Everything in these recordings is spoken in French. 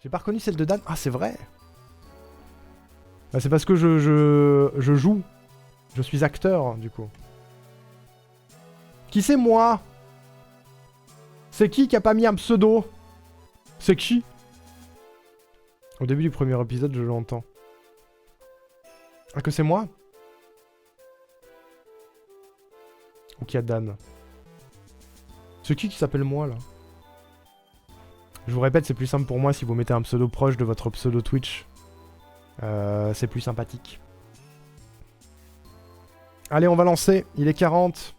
J'ai pas reconnu celle de Dan. Ah, c'est vrai. Bah, c'est parce que je joue. Je suis acteur, du coup. Qui c'est moi? C'est qui a pas mis un pseudo? C'est qui? Au début du premier épisode, je l'entends. Ah, que c'est moi? Ou qu'il y a Dan? C'est qui s'appelle moi, là? Je vous répète, c'est plus simple pour moi si vous mettez un pseudo proche de votre pseudo Twitch. C'est plus sympathique. Allez, on va lancer. Il est 40.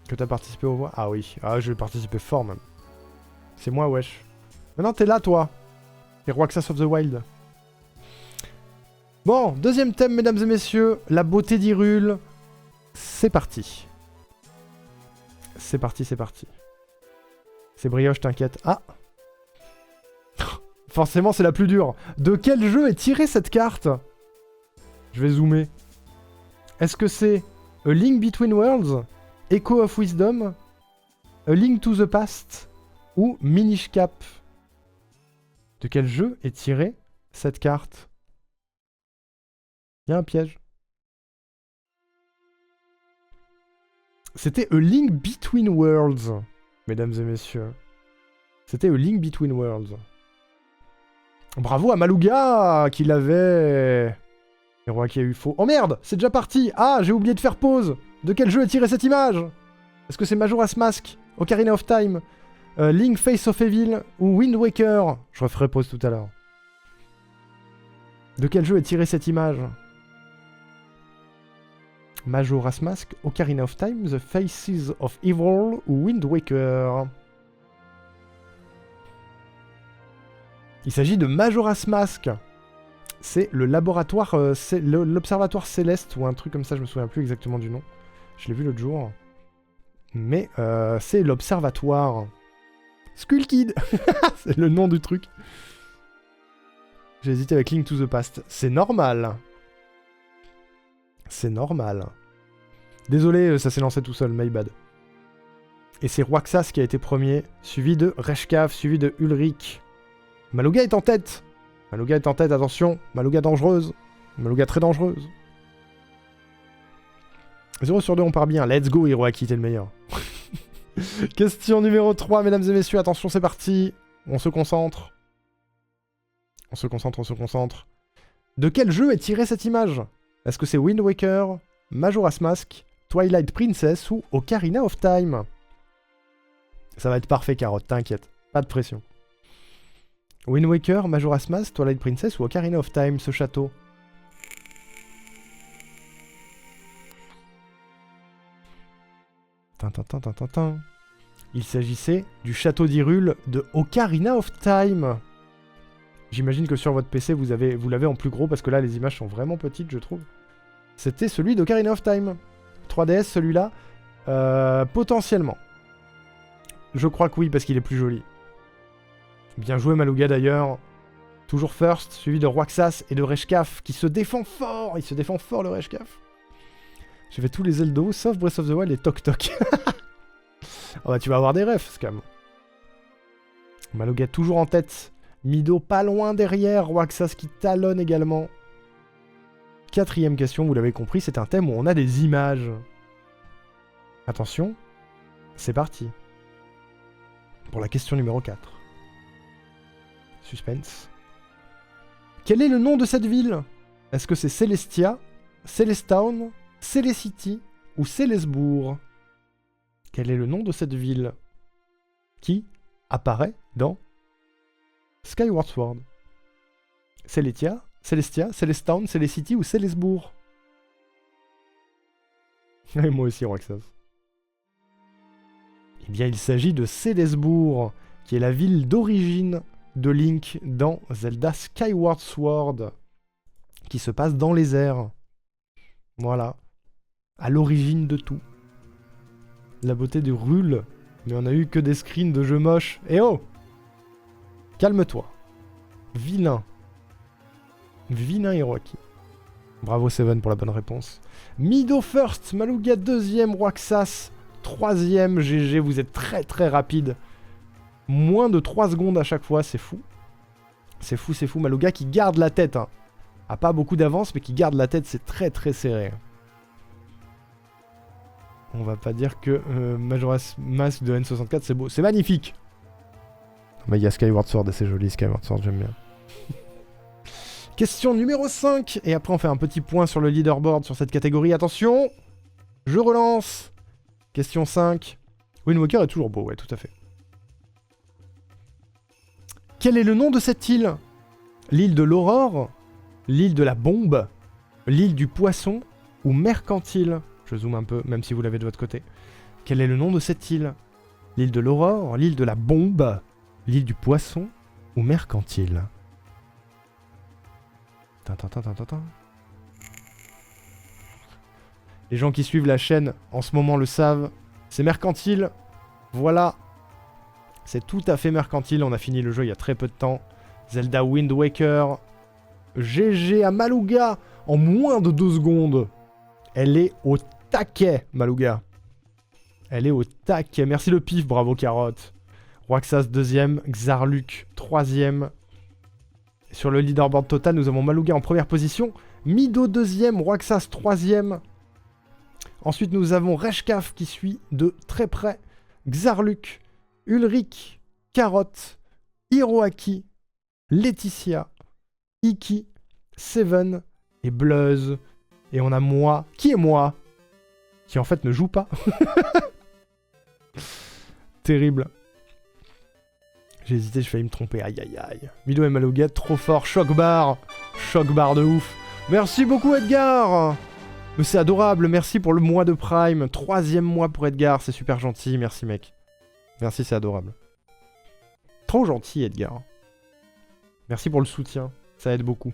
Que t'as participé aux voix? Ah oui. Ah, je vais participer fort, même. C'est moi, wesh. Maintenant, t'es là, toi. T'es Roxas of the Wild. Bon, deuxième thème, mesdames et messieurs. La beauté d'Hyrule. C'est parti. C'est parti, c'est parti. C'est brioche, t'inquiète. Ah! Forcément, c'est la plus dure. De quel jeu est tirée cette carte? Je vais zoomer. Est-ce que c'est A Link Between Worlds, Echo of Wisdom, A Link to the Past ou Minish Cap? De quel jeu est tirée cette carte? Il y a un piège. C'était A Link Between Worlds, mesdames et messieurs. C'était A Link Between Worlds. Bravo à Malouga qui l'avait. Et Roi qui a eu faux. Oh merde, c'est déjà parti. Ah, j'ai oublié de faire pause. De quel jeu est tirée cette image? Est-ce que c'est Majora's Mask, Ocarina of Time, Link Face of Evil ou Wind Waker? Je referai pause tout à l'heure. De quel jeu est tirée cette image? Majora's Mask, Ocarina of Time, The Faces of Evil ou Wind Waker? Il s'agit de Majora's Mask. C'est le laboratoire, l'observatoire céleste ou un truc comme ça, je me souviens plus exactement du nom. Je l'ai vu l'autre jour. Mais c'est l'observatoire. Skull Kid. C'est le nom du truc. J'ai hésité avec Link to the Past. C'est normal. C'est normal. Désolé, ça s'est lancé tout seul, my bad. Et c'est Roxas qui a été premier, suivi de Reshkav, suivi de Ulrich. Malouga est en tête. Malouga est en tête, attention. Malouga dangereuse. Malouga très dangereuse. 0 sur 2, on part bien. Let's go, Hiroaki, t'es le meilleur. Question numéro 3, mesdames et messieurs. Attention, c'est parti. On se concentre. On se concentre, on se concentre. De quel jeu est tirée cette image? Est-ce que c'est Wind Waker, Majora's Mask, Twilight Princess ou Ocarina of Time? Ça va être parfait, Carotte, t'inquiète. Pas de pression. Wind Waker, Majora's Mask, Twilight Princess ou Ocarina of Time, ce château? Tintin. Il s'agissait du château d'Hyrule de Ocarina of Time. J'imagine que sur votre PC, vous l'avez en plus gros, parce que là, les images sont vraiment petites, je trouve. C'était celui d'Ocarina of Time. 3DS, celui-là. Potentiellement. Je crois que oui, parce qu'il est plus joli. Bien joué, Malouga, d'ailleurs. Toujours first, suivi de Roxas et de Reshkav, qui se défend fort. Il se défend fort, le Reshkav. J'ai fait tous les Zelda, sauf Breath of the Wild et Toc Toc. Oh bah, tu vas avoir des refs, Scam. Malouga toujours en tête. Mido pas loin derrière. Roxas qui talonne également. 4ème question, vous l'avez compris, c'est un thème où on a des images. Attention, c'est parti. Pour la question numéro 4. Suspense. Quel est le nom de cette ville? Est-ce que c'est Celestia, Celestown, Celecity ou Celesbourg? Quel est le nom de cette ville qui apparaît dans Skyward Sword? Celestia, Celestown, Celecity ou Celesbourg? Et moi aussi, Roxas. Eh bien, il s'agit de Celesbourg, qui est la ville d'origine de Link dans Zelda Skyward Sword, qui se passe dans les airs. Voilà. À l'origine de tout. La beauté du Rule. Mais on a eu que des screens de jeux moches. Eh oh! Calme-toi. Vilain. Vilain Hiroaki. Bravo Seven pour la bonne réponse. Mido first, Malouga 2ème, Roxas 3ème, GG, vous êtes très très rapide. Moins de 3 secondes à chaque fois, c'est fou. C'est fou, c'est fou. Malouga qui garde la tête. Hein. A pas beaucoup d'avance, mais qui garde la tête, c'est très très serré. On va pas dire que Majora's Mask de N64, c'est beau. C'est magnifique. Mais il y a Skyward Sword et c'est joli, Skyward Sword, j'aime bien. Question numéro 5. Et après, on fait un petit point sur le leaderboard sur cette catégorie. Attention, je relance. Question 5. Wind Waker est toujours beau, ouais, tout à fait. Quel est le nom de cette île? L'île de l'Aurore? L'île de la Bombe? L'île du Poisson? Ou Mercantile? Je zoome un peu, même si vous l'avez de votre côté. Quel est le nom de cette île? L'île de l'Aurore? L'île de la Bombe? L'île du Poisson? Ou Mercantile? Les gens qui suivent la chaîne en ce moment le savent. C'est Mercantile. Voilà. C'est tout à fait Mercantile. On a fini le jeu il y a très peu de temps. Zelda Wind Waker. GG à Malouga en moins de 2 secondes. Elle est au taquet, Malouga. Elle est au taquet. Merci le pif, bravo Carotte. Roxas 2ème, Xarluk 3ème. Sur le leaderboard total, nous avons Malouga en première position. Mido 2ème, Roxas 3ème. Ensuite, nous avons Reshkaf qui suit de très près. Xarluk, Ulrich, Carotte, Hiroaki, Laetitia, Iki, Seven et Bluzz. Et on a moi. Qui est moi? Qui en fait ne joue pas. Terrible. J'ai hésité, j'ai failli me tromper. Aïe aïe aïe. Mido et Malouga, trop fort. Choc bar de ouf. Merci beaucoup Edgar. Mais c'est adorable. Merci pour le mois de Prime. 3e mois pour Edgar. C'est super gentil. Merci mec. Merci, c'est adorable. Trop gentil Edgar. Merci pour le soutien. Ça aide beaucoup.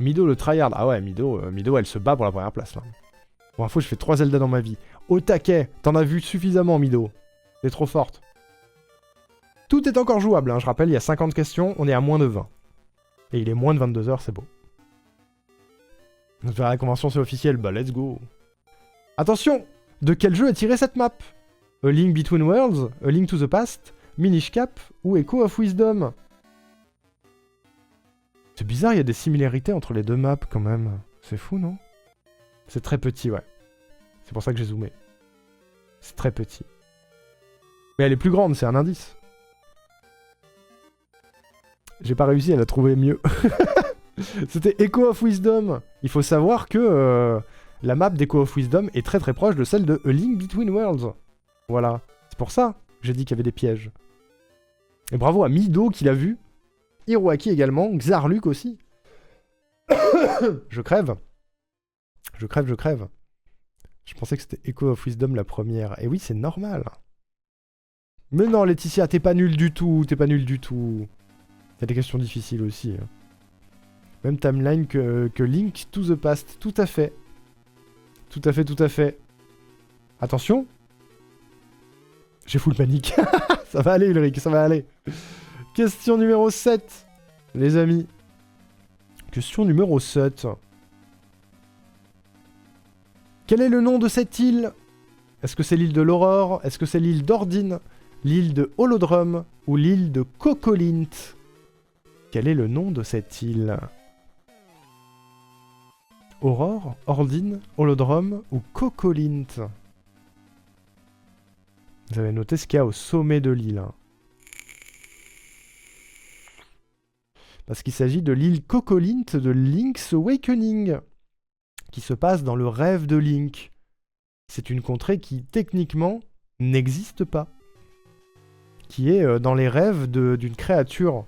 Mido le tryhard. Ah ouais, Mido, elle se bat pour la première place là. Pour info, je fais 3 Zelda dans ma vie. Au taquet. T'en as vu suffisamment Mido. T'es trop forte. Tout est encore jouable, hein. Je rappelle, il y a 50 questions, on est à moins de 20. Et il est moins de 22 heures, c'est beau. On verra la convention, c'est officiel, bah let's go. Attention, de quel jeu est tirée cette map? A Link Between Worlds, A Link to the Past, Minish Cap ou Echo of Wisdom? C'est bizarre, il y a des similarités entre les deux maps quand même. C'est fou, non? C'est très petit, ouais. C'est pour ça que j'ai zoomé. C'est très petit. Mais elle est plus grande, c'est un indice. J'ai pas réussi à la trouver mieux. C'était Echo of Wisdom. Il faut savoir que la map d'Echo of Wisdom est très très proche de celle de A Link Between Worlds. Voilà. C'est pour ça que j'ai dit qu'il y avait des pièges. Et bravo à Mido qui l'a vu. Hiroaki également. Xarluk aussi. Je crève. Je crève. Je pensais que c'était Echo of Wisdom la première. Et oui, c'est normal. Mais non, Laetitia, t'es pas nul du tout. T'es pas nul du tout. Il y a des questions difficiles aussi. Même timeline que Link to the Past. Tout à fait. Tout à fait, tout à fait. Attention. J'ai full panique. Ça va aller, Ulrich, ça va aller. Question numéro 7. Les amis. Question numéro 7. Quel est le nom de cette île? Est-ce que c'est l'île de l'Aurore? Est-ce que c'est l'île d'Ordine? L'île de Holodrum? Ou l'île de Kokolint? Quel est le nom de cette île? Aurore, Ordine, Holodrum ou Kokolint? Vous avez noté ce qu'il y a au sommet de l'île. Hein. Parce qu'il s'agit de l'île Kokolint de Link's Awakening, qui se passe dans le rêve de Link. C'est une contrée qui, techniquement, n'existe pas. Qui est dans les rêves d'une créature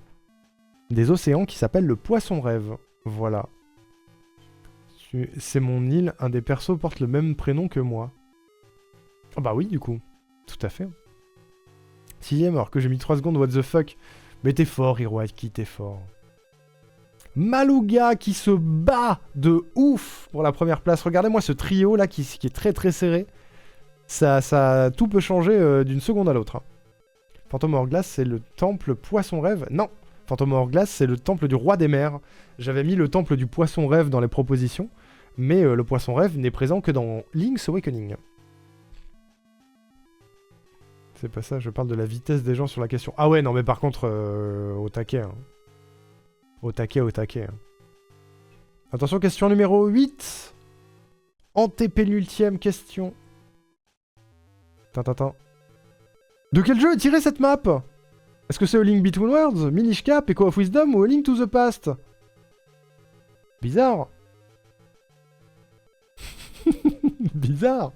des océans qui s'appelle le poisson rêve. Voilà. C'est mon île, un des persos porte le même prénom que moi. Ah bah oui, du coup. Tout à fait. 6ème, alors que j'ai mis 3 secondes, what the fuck. Mais t'es fort, Hiroaki, t'es fort. Malouga qui se bat de ouf pour la première place. Regardez-moi ce trio là qui est très très serré. Ça tout peut changer d'une seconde à l'autre. Hein. Phantom Hourglass, c'est le temple poisson rêve. Non, Phantom Hourglass, c'est le temple du roi des mers. J'avais mis le temple du poisson rêve dans les propositions, mais le poisson rêve n'est présent que dans Link's Awakening. C'est pas ça, je parle de la vitesse des gens sur la question. Ah ouais, non mais par contre, au taquet. Hein. Au taquet, au taquet. Hein. Attention, question numéro 8. Antépénultième question. Tintin. De quel jeu est tirée cette map? Est-ce que c'est A Link Between Worlds, Minish Cap, Echo of Wisdom ou A Link to the Past? Bizarre. Bizarre.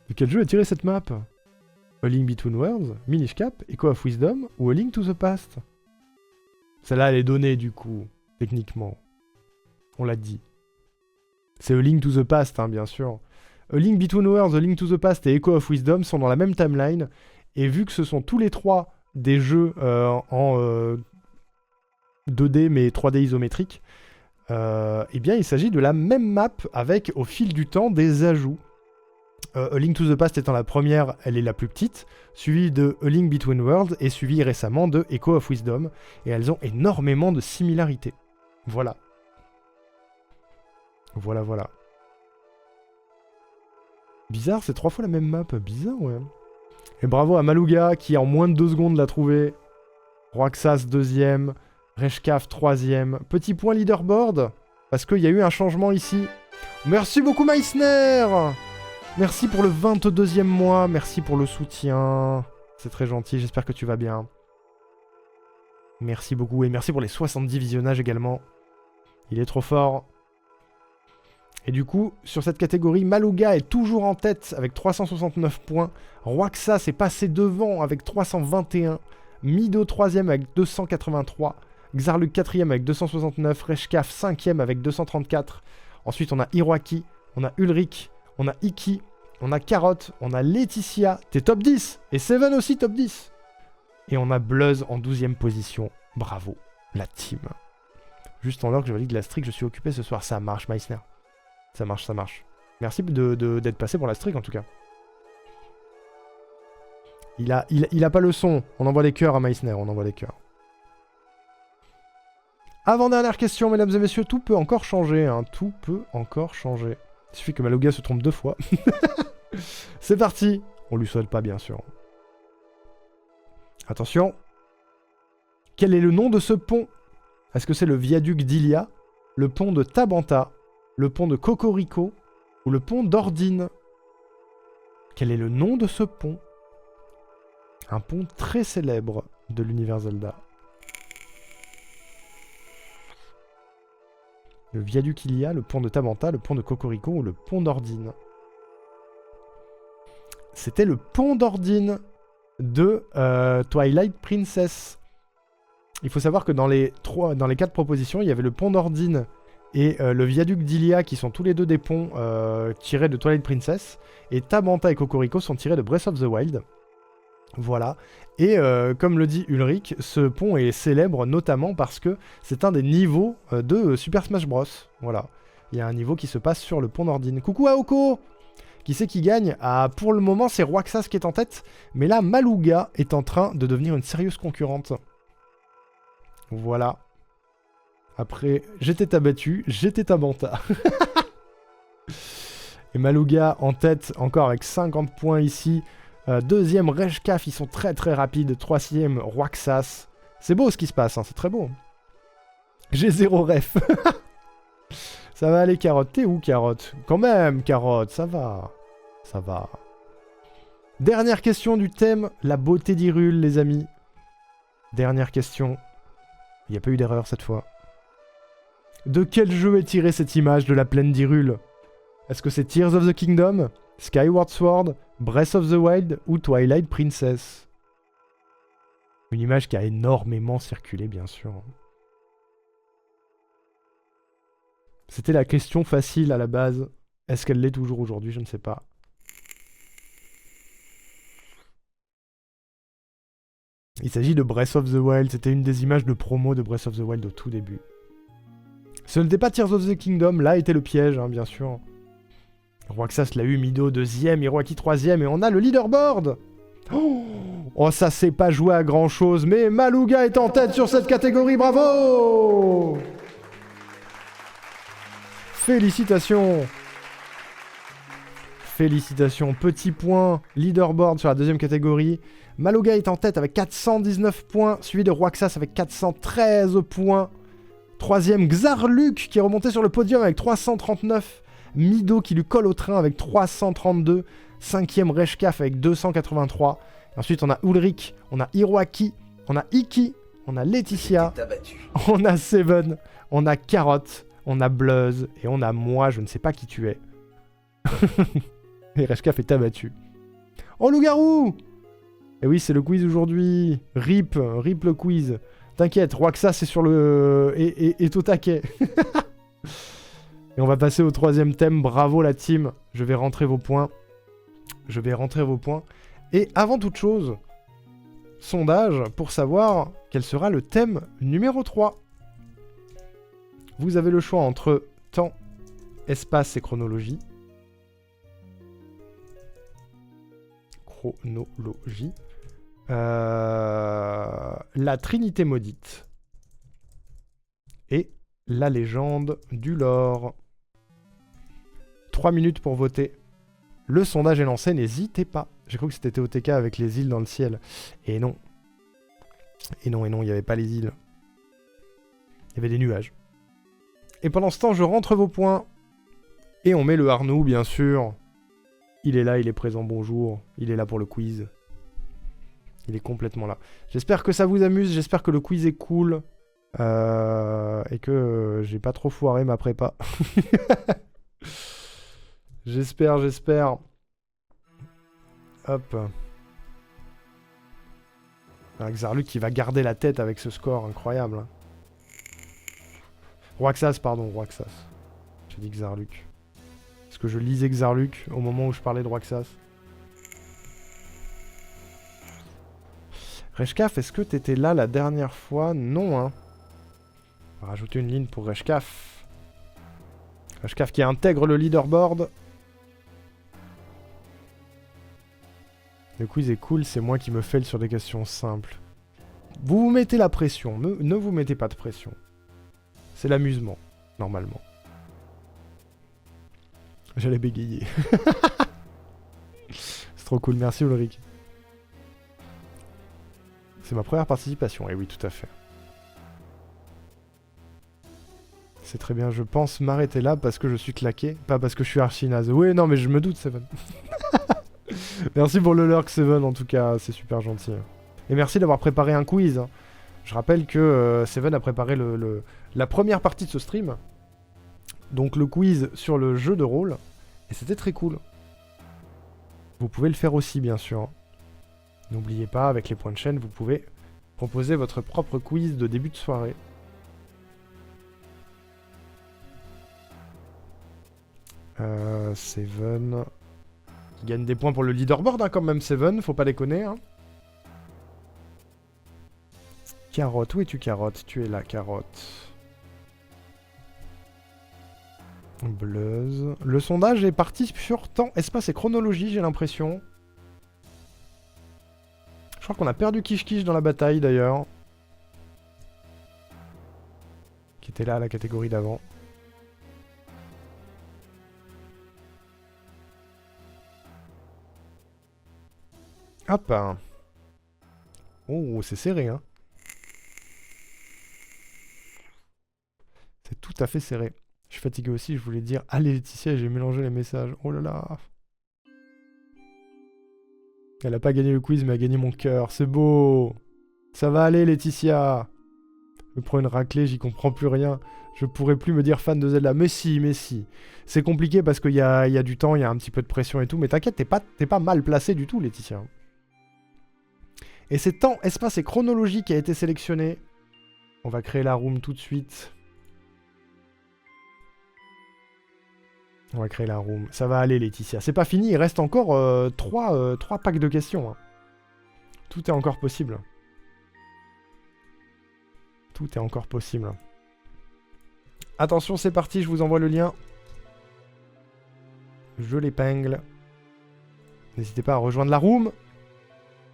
De quel jeu est tirée cette map? A Link Between Worlds, Minish Cap, Echo of Wisdom ou A Link to the Past? Celle-là, elle est donnée du coup, techniquement. On l'a dit. C'est A Link to the Past, hein, bien sûr. A Link Between Worlds, A Link to the Past et Echo of Wisdom sont dans la même timeline. Et vu que ce sont tous les trois des jeux en 2D mais 3D isométrique, eh bien il s'agit de la même map avec au fil du temps des ajouts. A Link to the Past étant la première, elle est la plus petite, suivie de A Link Between Worlds et suivie récemment de Echo of Wisdom. Et elles ont énormément de similarités. Voilà. Voilà, voilà. Bizarre, c'est 3 fois la même map. Bizarre, ouais. Et bravo à Malouga qui en moins de 2 secondes l'a trouvé. Roaxas 2ème. Reshkaf 3ème. Petit point leaderboard. Parce qu'il y a eu un changement ici. Merci beaucoup Meissner. Merci pour le 22e mois. Merci pour le soutien. C'est très gentil. J'espère que tu vas bien. Merci beaucoup. Et merci pour les 70 visionnages également. Il est trop fort. Et du coup, sur cette catégorie, Malouga est toujours en tête avec 369 points. Roaxas est passé devant avec 321. Mido 3ème avec 283. Xarluk 4ème avec 269. Reshkaf 5ème avec 234. Ensuite, on a Hiroaki, on a Ulrich, on a Iki, on a Carotte, on a Laetitia. T'es top 10. Et Seven aussi top 10. Et on a Bluzz en 12ème position. Bravo, la team. Juste en l'heure que je valide la streak, je suis occupé ce soir. Ça marche, Meissner. Ça marche, ça marche. Merci d'être passé pour la streak en tout cas. Il a pas le son. On envoie des cœurs à Meissner, on envoie des cœurs. Avant-dernière question, mesdames et messieurs, tout peut encore changer. Hein. Tout peut encore changer. Il suffit que Malouga se trompe 2 fois. C'est parti. On lui souhaite pas, bien sûr. Attention. Quel est le nom de ce pont? Est-ce que c'est le viaduc d'Ilia, le pont de Tabanta, le pont de Cocorico ou le pont d'Ordine? Quel est le nom de ce pont? Un pont très célèbre de l'univers Zelda. Le viaduc Ilia, le pont de Tabanta, le pont de Cocorico ou le pont d'Ordine? C'était le pont d'Ordine de Twilight Princess. Il faut savoir que dans les 4 propositions, il y avait le pont d'Ordine et le viaduc d'Ilia qui sont tous les deux des ponts tirés de Twilight Princess. Et Tabanta et Cocorico sont tirés de Breath of the Wild. Voilà. Et comme le dit Ulrich, ce pont est célèbre notamment parce que c'est un des niveaux de Super Smash Bros. Voilà. Il y a un niveau qui se passe sur le pont d'Ordine. Coucou Aoko! Qui c'est qui gagne? Ah, pour le moment, c'est Roaxas qui est en tête. Mais là, Malouga est en train de devenir une sérieuse concurrente. Voilà. Après, j'étais abattu, j'étais Tabanta. Et Malouga en tête, encore avec 50 points ici. Deuxième, Reshkaf, ils sont très très rapides. Troisième, Roaxas. C'est beau ce qui se passe, hein, c'est très beau. J'ai 0 ref. Ça va aller, Carotte. T'es où, Carotte? Quand même, Carotte, ça va. Ça va. Dernière question du thème, la beauté d'Hyrule, les amis. Dernière question. Il n'y a pas eu d'erreur cette fois. De quel jeu est tirée cette image de la plaine d'Hyrule? Est-ce que c'est Tears of the Kingdom, Skyward Sword, Breath of the Wild ou Twilight Princess? Une image qui a énormément circulé, bien sûr. C'était la question facile à la base. Est-ce qu'elle l'est toujours aujourd'hui? Je ne sais pas. Il s'agit de Breath of the Wild. C'était une des images de promo de Breath of the Wild au tout début. Ce n'était pas Tears of the Kingdom. Là était le piège, hein, bien sûr. Roaxas l'a eu, Mido 2ème, Hiroaki 3ème, et on a le leaderboard. Oh, ça s'est pas joué à grand chose, mais Malouga est en tête sur cette catégorie, bravo! Félicitations! Félicitations. Petit point. Leaderboard sur la deuxième catégorie. Maloga est en tête avec 419 points, suivi de Roaxas avec 413 points. Troisième, Xarluc qui est remonté sur le podium avec 339. Mido qui lui colle au train avec 332. Cinquième, Reshkaf avec 283. Et ensuite, on a Ulrich, on a Hiroaki, on a Iki, on a Laetitia, on a Seven, on a Carotte, on a Bluzz et on a moi, je ne sais pas qui tu es. Et Reshkaf est abattu. Oh, loup-garou! Et oui, c'est le quiz aujourd'hui. RIP le quiz. T'inquiète, Roaxa, c'est sur le... est au taquet. Et on va passer au troisième thème. Bravo la team. Je vais rentrer vos points. Et avant toute chose, sondage pour savoir quel sera le thème numéro 3. Vous avez le choix entre temps, espace et chronologie. La Trinité maudite et la légende du lore. 3 minutes pour voter. Le sondage est lancé, n'hésitez pas. J'ai cru que c'était TOTK avec les îles dans le ciel. Et non. Il n'y avait pas les îles. Il y avait des nuages. Et pendant ce temps, je rentre vos points. Et on met le Arnoux, bien sûr. Il est là, il est présent, bonjour. Il est là pour le quiz. Il est complètement là. J'espère que ça vous amuse, j'espère que le quiz est cool. Et que j'ai pas trop foiré ma prépa. J'espère. Hop. Xarluc qui va garder la tête avec ce score incroyable. Roaxas. J'ai dit Xarluc. Est-ce que je lisais Xarluc au moment où je parlais de Roaxas? Reshkaf, est-ce que t'étais là la dernière fois? Non, hein. On va rajouter une ligne pour Reshkaf. Reshkaf qui intègre le leaderboard. Le quiz est cool, c'est moi qui me fail sur des questions simples. Vous vous mettez la pression, ne vous mettez pas de pression. C'est l'amusement, normalement. J'allais bégayer. C'est trop cool, merci Ulrich. C'est ma première participation, et oui, tout à fait. C'est très bien, je pense m'arrêter là parce que je suis claqué, pas parce que je suis archi naze. Oui, non, mais je me doute, Seven. Merci pour le lurk, Seven, en tout cas, c'est super gentil. Et merci d'avoir préparé un quiz. Je rappelle que Seven a préparé la première partie de ce stream. Donc le quiz sur le jeu de rôle. Et c'était très cool. Vous pouvez le faire aussi, bien sûr. N'oubliez pas, avec les points de chaîne, vous pouvez proposer votre propre quiz de début de soirée. Seven... Qui gagne des points pour le leaderboard, hein, quand même, Seven, faut pas déconner. Hein. Carotte, où es-tu, Carotte? Tu es là, Carotte. Bluzz. Le sondage est parti sur temps, espace et chronologie, j'ai l'impression. Je crois qu'on a perdu Kish Kish dans la bataille, d'ailleurs. Qui était là à la catégorie d'avant. Hop. Oh, c'est serré, hein. C'est tout à fait serré. Je suis fatigué aussi, je voulais dire... Allez, Laetitia, j'ai mélangé les messages. Oh là là. Elle a pas gagné le quiz, mais elle a gagné mon cœur. C'est beau. Ça va aller, Laetitia. Je me prends une raclée, j'y comprends plus rien. Je pourrais plus me dire fan de Zelda. Mais si. C'est compliqué parce qu'il y a du temps, il y a un petit peu de pression et tout. Mais t'inquiète, t'es pas mal placé du tout, Laetitia. Et c'est temps, espace et chronologie qui a été sélectionné. On va créer la room tout de suite. On va créer la room. Ça va aller, Laetitia. C'est pas fini, il reste encore 3 packs de questions. Hein. Tout est encore possible. Tout est encore possible. Attention, c'est parti, je vous envoie le lien. Je l'épingle. N'hésitez pas à rejoindre la room.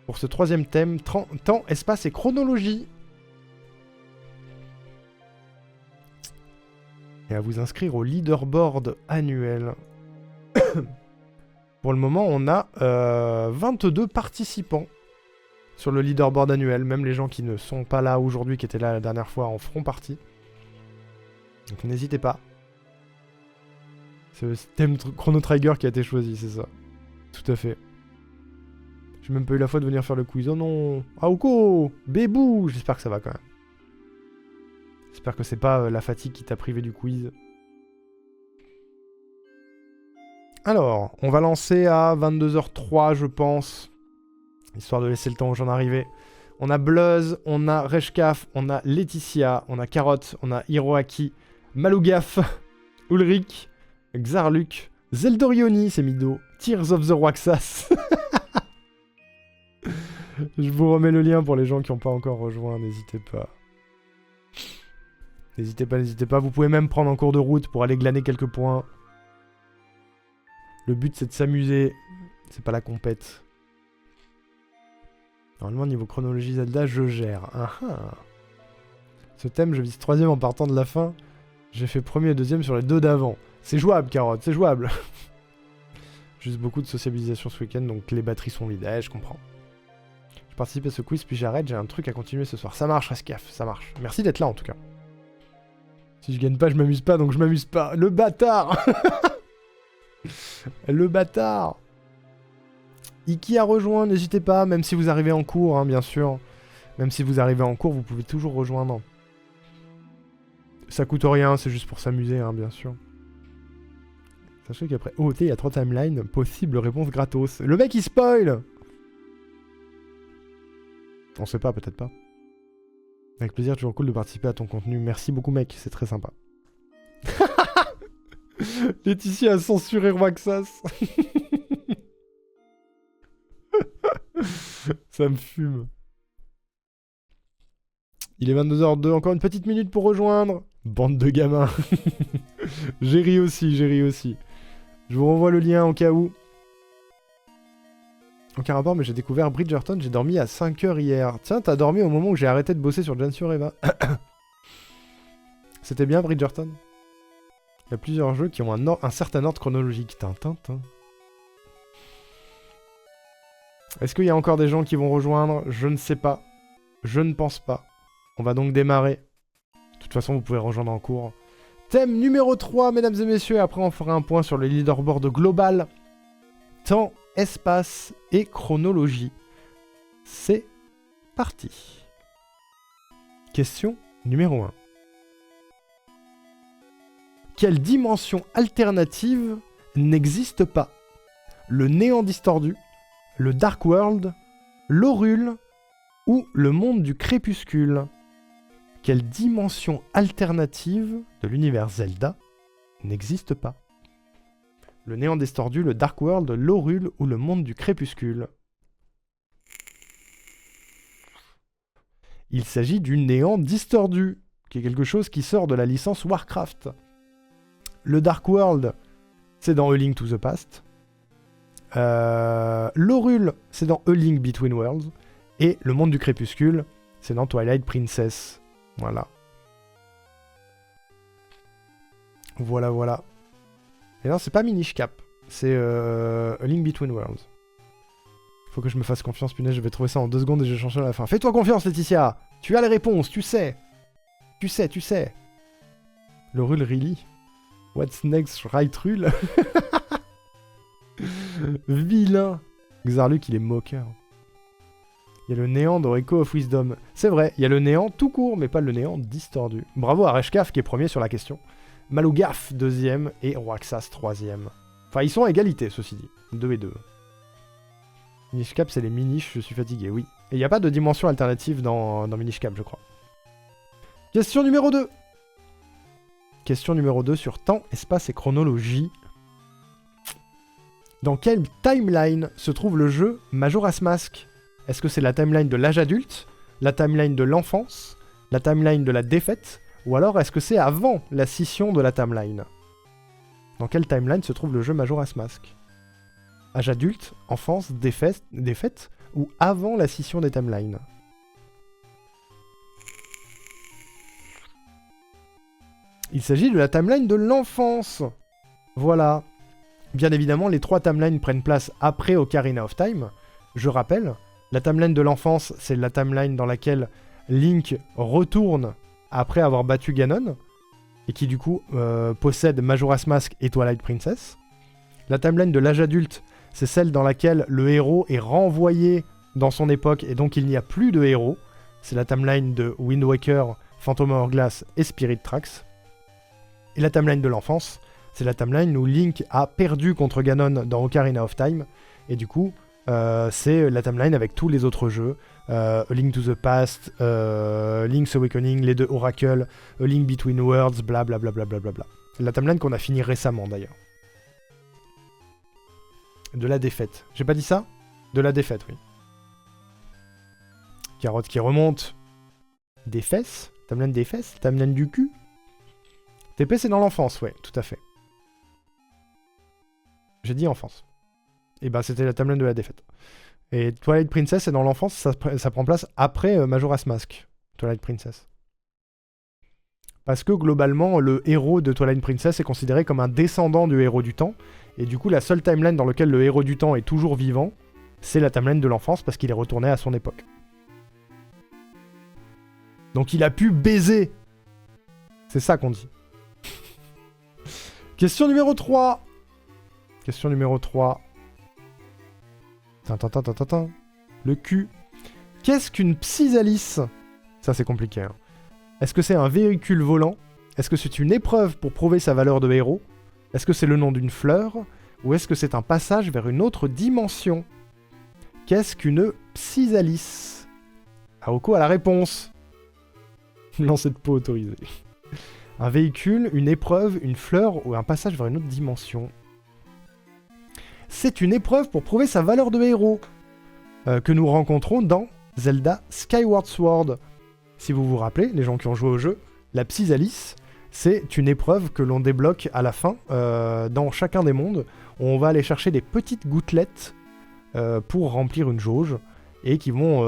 Pour ce troisième thème, temps, espace et chronologie. Et à vous inscrire au leaderboard annuel. Pour le moment, on a 22 participants sur le leaderboard annuel. Même les gens qui ne sont pas là aujourd'hui, qui étaient là la dernière fois, en feront partie. Donc n'hésitez pas. C'est le thème Chrono Trigger qui a été choisi, c'est ça. Tout à fait. J'ai même pas eu la foi de venir faire le quiz. Oh non. Aoko, Bébou. J'espère que ça va quand même. J'espère que c'est pas la fatigue qui t'a privé du quiz. Alors, on va lancer à 22h03, je pense. Histoire de laisser le temps aux gens d'arriver. On a Bluzz, on a Reshkaf, on a Laetitia, on a Carotte, on a Hiroaki, Malougaf, Ulrich, Xarluk, Zeldorioni, c'est Mido, Tears of the Roxas. Je vous remets le lien pour les gens qui n'ont pas encore rejoint, n'hésitez pas. N'hésitez pas, n'hésitez pas. Vous pouvez même prendre en cours de route pour aller glaner quelques points. Le but, c'est de s'amuser. C'est pas la compète. Normalement, niveau chronologie Zelda, je gère. Ce thème, je vise 3ème en partant de la fin. J'ai fait 1er et 2ème sur les 2 d'avant. C'est jouable, Carotte, c'est jouable. Juste beaucoup de sociabilisation ce week-end, donc les batteries sont vides. Je comprends. Je participe à ce quiz, puis j'arrête. J'ai un truc à continuer ce soir. Ça marche, Reskaf, ça marche. Merci d'être là, en tout cas. Si je gagne pas, je m'amuse pas, donc je m'amuse pas. Le bâtard. Le bâtard. Iki a rejoint, n'hésitez pas, même si vous arrivez en cours, hein, bien sûr. Même si vous arrivez en cours, vous pouvez toujours rejoindre. Ça coûte rien, c'est juste pour s'amuser, hein, bien sûr. Sachez qu'après OOT, il y a 3 timelines, possible réponse gratos. Le mec, il spoil. On sait pas, peut-être pas. Avec plaisir, toujours cool de participer à ton contenu. Merci beaucoup, mec, c'est très sympa. Laetitia a censuré Roaxas. Ça me fume. Il est 22h02, encore une petite minute pour rejoindre. Bande de gamins. J'ai ri aussi, j'ai ri aussi. Je vous renvoie le lien au cas où. Aucun rapport, mais j'ai découvert Bridgerton, j'ai dormi à 5h hier. Tiens, t'as dormi au moment où j'ai arrêté de bosser sur John Sureva. C'était bien Bridgerton. Il y a plusieurs jeux qui ont un certain ordre chronologique. Tintin. Est-ce qu'il y a encore des gens qui vont rejoindre? Je ne sais pas. Je ne pense pas. On va donc démarrer. De toute façon, vous pouvez rejoindre en cours. Thème numéro 3, mesdames et messieurs. Après, on fera un point sur le leaderboard global. Temps, espace et chronologie. C'est parti. Question numéro 1. Quelle dimension alternative n'existe pas? Le néant distordu, le Dark World, l'Orule ou le monde du crépuscule? Quelle dimension alternative de l'univers Zelda n'existe pas? Le néant distordu, le Dark World, l'Orule ou le monde du crépuscule? Il s'agit du néant distordu, qui est quelque chose qui sort de la licence Warcraft. Le Dark World, c'est dans A Link to the Past. L'Orule, c'est dans A Link Between Worlds. Et le monde du crépuscule, c'est dans Twilight Princess. Voilà. Voilà. Et non, c'est pas Minish Cap. C'est A Link Between Worlds. Faut que je me fasse confiance, punaise, je vais trouver ça en 2 secondes et je vais changer à la fin. Fais-toi confiance, Laetitia. Tu as les réponses, tu sais. Tu sais. L'Orule really. What's next, Raitrul? Vilain. Xarluk, il est moqueur. Il y a le néant dans Echo of Wisdom. C'est vrai, il y a le néant tout court, mais pas le néant distordu. Bravo à Reshkaf qui est premier sur la question. Malougaf, 2ème, et Roaxas, 3ème. Enfin, ils sont à égalité, ceci dit. 2 et 2. Minish Cap, c'est les Minish, je suis fatigué, oui. Et il n'y a pas de dimension alternative dans Minish Cap, je crois. Question numéro 2. Question numéro 2 sur temps, espace et chronologie. Dans quelle timeline se trouve le jeu Majora's Mask? Est-ce que c'est la timeline de l'âge adulte, la timeline de l'enfance, la timeline de la défaite, ou alors est-ce que c'est avant la scission de la timeline? Dans quelle timeline se trouve le jeu Majora's Mask? Âge adulte, enfance, défaite, ou avant la scission des timelines? Il s'agit de la timeline de l'enfance. Voilà. Bien évidemment, les 3 timelines prennent place après Ocarina of Time. Je rappelle, la timeline de l'enfance, c'est la timeline dans laquelle Link retourne après avoir battu Ganon, et qui du coup possède Majora's Mask et Twilight Princess. La timeline de l'âge adulte, c'est celle dans laquelle le héros est renvoyé dans son époque, et donc il n'y a plus de héros. C'est la timeline de Wind Waker, Phantom Hourglass et Spirit Tracks. Et la timeline de l'enfance, c'est la timeline où Link a perdu contre Ganon dans Ocarina of Time, et du coup, c'est la timeline avec tous les autres jeux, A Link to the Past, Link's Awakening, les 2 Oracle, A Link Between Worlds, blablabla. La timeline qu'on a fini récemment d'ailleurs. De la défaite. J'ai pas dit ça? De la défaite, oui. Carotte qui remonte. Des fesses? Timeline des fesses? Timeline du cul? TP c'est dans l'enfance, ouais, tout à fait. J'ai dit enfance. Et ben c'était la timeline de la défaite. Et Twilight Princess c'est dans l'enfance, ça prend place après Majora's Mask. Twilight Princess. Parce que globalement, le héros de Twilight Princess est considéré comme un descendant du héros du temps. Et du coup, la seule timeline dans laquelle le héros du temps est toujours vivant, c'est la timeline de l'enfance parce qu'il est retourné à son époque. Donc il a pu baiser. C'est ça qu'on dit. Question numéro 3. Question numéro 3. Tintin. Le cul. Qu'est-ce qu'une psisalis? Ça c'est compliqué. Hein. Est-ce que c'est un véhicule volant? Est-ce que c'est une épreuve pour prouver sa valeur de héros? Est-ce que c'est le nom d'une fleur? Ou est-ce que c'est un passage vers une autre dimension? Qu'est-ce qu'une psisalis? Aoko a la réponse. Lancer de peau autorisé. Un véhicule, une épreuve, une fleur ou un passage vers une autre dimension. C'est une épreuve pour prouver sa valeur de héros que nous rencontrons dans Zelda Skyward Sword. Si vous vous rappelez, les gens qui ont joué au jeu, la psisalis, c'est une épreuve que l'on débloque à la fin dans chacun des mondes. Où on va aller chercher des petites gouttelettes pour remplir une jauge et qui vont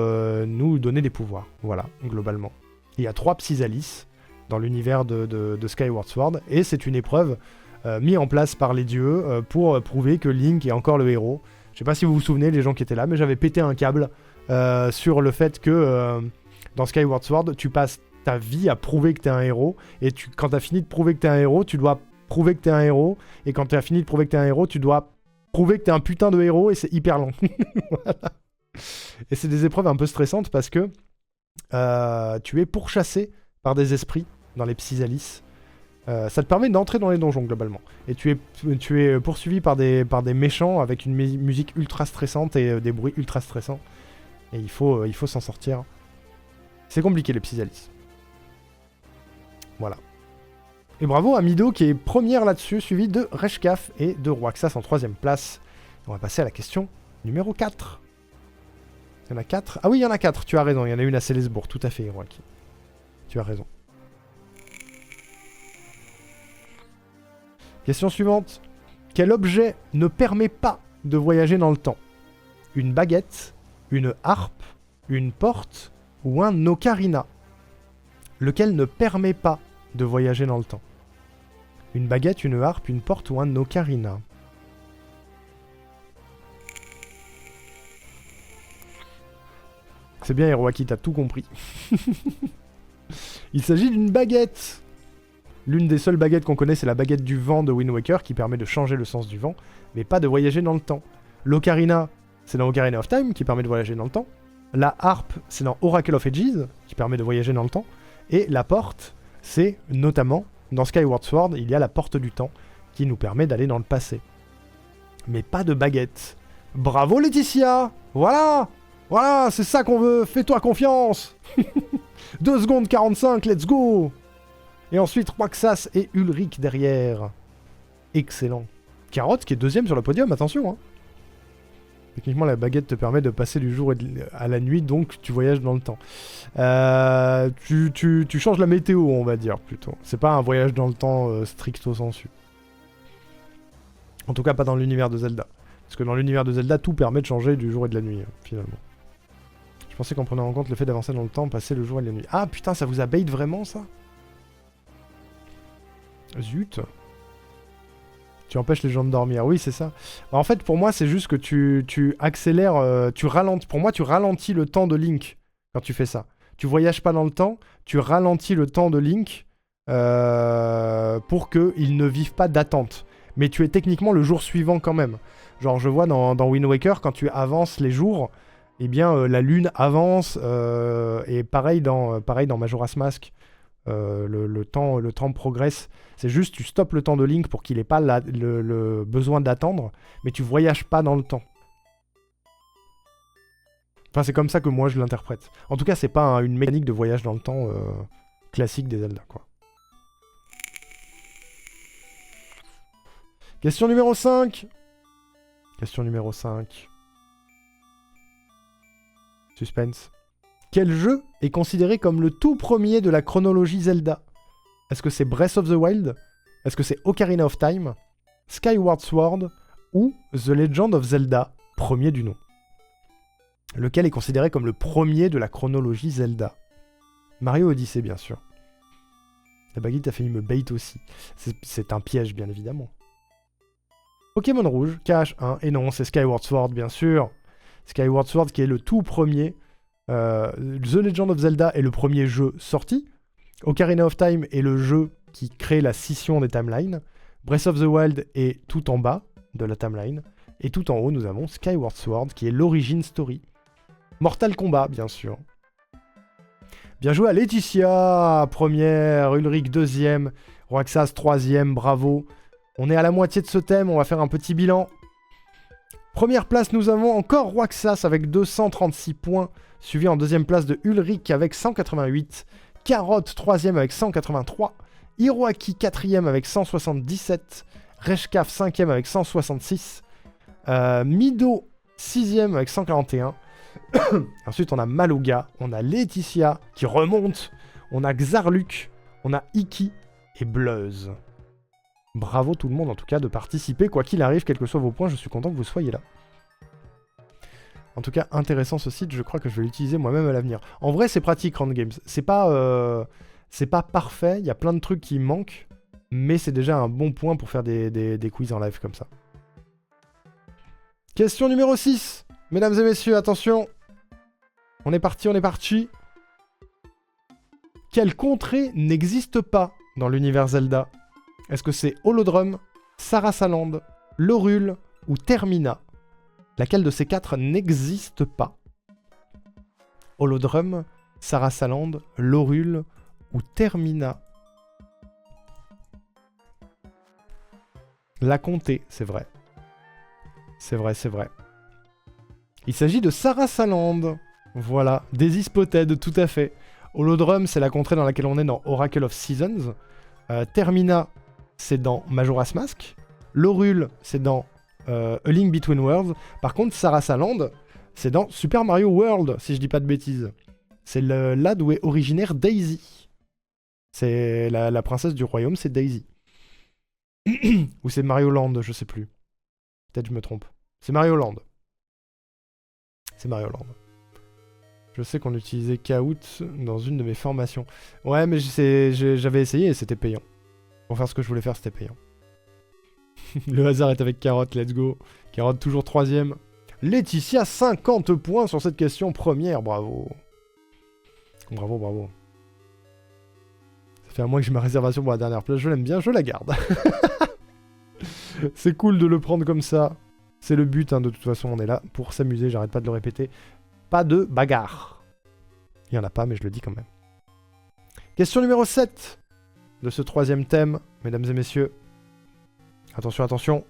nous donner des pouvoirs. Voilà, globalement. Il y a 3 psisalis dans l'univers de Skyward Sword, et c'est une épreuve mise en place par les dieux pour prouver que Link est encore le héros. Je sais pas si vous vous souvenez, les gens qui étaient là, mais j'avais pété un câble sur le fait que dans Skyward Sword, tu passes ta vie à prouver que t'es un héros, et quand t'as fini de prouver que t'es un héros, tu dois prouver que t'es un héros, et quand t'as fini de prouver que t'es un héros, tu dois prouver que t'es un putain de héros, et c'est hyper long. Voilà. Et c'est des épreuves un peu stressantes parce que tu es pourchassé par des esprits dans les psisalis. Ça te permet d'entrer dans les donjons globalement. Et tu es poursuivi par des méchants avec une musique ultra stressante et des bruits ultra stressants. Et il faut s'en sortir. C'est compliqué les psisalis. Voilà. Et bravo à Mido qui est première là-dessus, suivi de Reshkaf et de Roaxas en 3ème place. On va passer à la question numéro 4. Il y en a 4. Ah oui, il y en a 4, tu as raison. Il y en a une à Célesbourg, tout à fait, Hiroaki. Tu as raison. Question suivante. Quel objet ne permet pas de voyager dans le temps? Une baguette, une harpe, une porte ou un ocarina? Lequel ne permet pas de voyager dans le temps? Une baguette, une harpe, une porte ou un ocarina? C'est bien, Hiroaki, t'as tout compris. Il s'agit d'une baguette. L'une des seules baguettes qu'on connaît, c'est la baguette du vent de Wind Waker, qui permet de changer le sens du vent, mais pas de voyager dans le temps. L'ocarina, c'est dans Ocarina of Time, qui permet de voyager dans le temps. La harpe, c'est dans Oracle of Ages, qui permet de voyager dans le temps. Et la porte, c'est notamment, dans Skyward Sword, il y a la porte du temps, qui nous permet d'aller dans le passé. Mais pas de baguette. Bravo Laetitia! Voilà! Voilà, c'est ça qu'on veut, fais-toi confiance. 2 secondes 45, let's go. Et ensuite, Roaxas et Ulrich derrière. Excellent. Carotte qui est 2ème sur le podium, attention. Hein. Techniquement, la baguette te permet de passer du jour à la nuit, donc tu voyages dans le temps. Tu changes la météo, on va dire, plutôt. C'est pas un voyage dans le temps stricto sensu. En tout cas, pas dans l'univers de Zelda. Parce que dans l'univers de Zelda, tout permet de changer du jour et de la nuit, finalement. Je pensais qu'en prenant en compte le fait d'avancer dans le temps, passer le jour et la nuit. Ah putain, ça vous a bait vraiment, ça? Zut. Tu empêches les gens de dormir, oui, c'est ça. En fait, pour moi, c'est juste que tu accélères, tu ralentis. Pour moi, tu ralentis le temps de Link quand tu fais ça. Tu voyages pas dans le temps, tu ralentis le temps de Link pour qu'il ne vive pas d'attente. Mais tu es techniquement le jour suivant quand même. Genre, je vois dans Wind Waker, quand tu avances les jours, eh bien, la lune avance, et pareil dans Majora's Mask. Le temps progresse. C'est juste, tu stoppes le temps de Link pour qu'il n'ait pas le besoin d'attendre, mais tu voyages pas dans le temps. Enfin, c'est comme ça que moi je l'interprète. En tout cas, c'est pas une mécanique de voyage dans le temps classique des Zelda, quoi. Question numéro 5. Question numéro 5. Suspense. Quel jeu est considéré comme le tout premier de la chronologie Zelda? Est-ce que c'est Breath of the Wild? Est-ce que c'est Ocarina of Time? Skyward Sword? Ou The Legend of Zelda, premier du nom? Lequel est considéré comme le premier de la chronologie Zelda? Mario Odyssey, bien sûr. La baguette a failli me bait aussi. C'est un piège, bien évidemment. Pokémon Rouge, KH1, et non, c'est Skyward Sword, bien sûr. Skyward Sword qui est le tout premier. The Legend of Zelda est le premier jeu sorti. Ocarina of Time est le jeu qui crée la scission des timelines. Breath of the Wild est tout en bas de la timeline. Et tout en haut, nous avons Skyward Sword qui est l'origin story. Mortal Kombat, bien sûr. Bien joué à Laetitia, première, Ulrich, deuxième, Roxas, troisième, bravo. On est à la moitié de ce thème, on va faire un petit bilan. Première place, nous avons encore Roxas avec 236 points, suivi en deuxième place de Ulrich avec 188, Carotte, troisième avec 183, Hiroaki, quatrième avec 177, Reshkaf, cinquième avec 166, Mido, sixième avec 141. Ensuite, on a Malouga, on a Laetitia qui remonte, on a Xarluk, on a Iki et Bleuz. Bravo tout le monde en tout cas de participer, quoi qu'il arrive, quels que soient vos points, je suis content que vous soyez là. En tout cas, intéressant ce site, je crois que je vais l'utiliser moi-même à l'avenir. En vrai, c'est pratique Rand Games, c'est pas parfait, il y a plein de trucs qui manquent, mais c'est déjà un bon point pour faire des quiz en live comme ça. Question numéro 6. Mesdames et messieurs, attention. On est parti, on est parti. Quelle contrée n'existe pas dans l'univers Zelda? Est-ce que c'est Holodrum, Sarasaland, Lorule ou Termina? Laquelle de ces quatre n'existe pas? Holodrum, Sarasaland, Lorule ou Termina? La comté, c'est vrai. C'est vrai, c'est vrai. Il s'agit de Sarasaland. Voilà, des Ispotèdes, tout à fait. Holodrum, c'est la contrée dans laquelle on est dans Oracle of Seasons. Termina, c'est dans Majora's Mask. Lorule, c'est dans A Link Between Worlds. Par contre, Sarasaland, c'est dans Super Mario World, si je dis pas de bêtises. C'est là d'où est originaire Daisy. C'est la princesse du royaume, c'est Daisy. Ou c'est Mario Land, je sais plus. Peut-être je me trompe. C'est Mario Land. C'est Mario Land. Je sais qu'on utilisait Kahoot dans une de mes formations. Ouais, mais j'avais essayé et c'était payant. Pour faire ce que je voulais faire, c'était payant. Le hasard est avec Carotte, let's go. Carotte toujours troisième. Laetitia, 50 points sur cette question première, bravo. Bravo, bravo. Ça fait un mois que j'ai ma réservation pour la dernière place, je l'aime bien, je la garde. C'est cool de le prendre comme ça. C'est le but, hein, de toute façon, on est là pour s'amuser, j'arrête pas de le répéter. Pas de bagarre. Il y en a pas, mais je le dis quand même. Question numéro 7 de ce troisième thème, mesdames et messieurs. Attention, attention.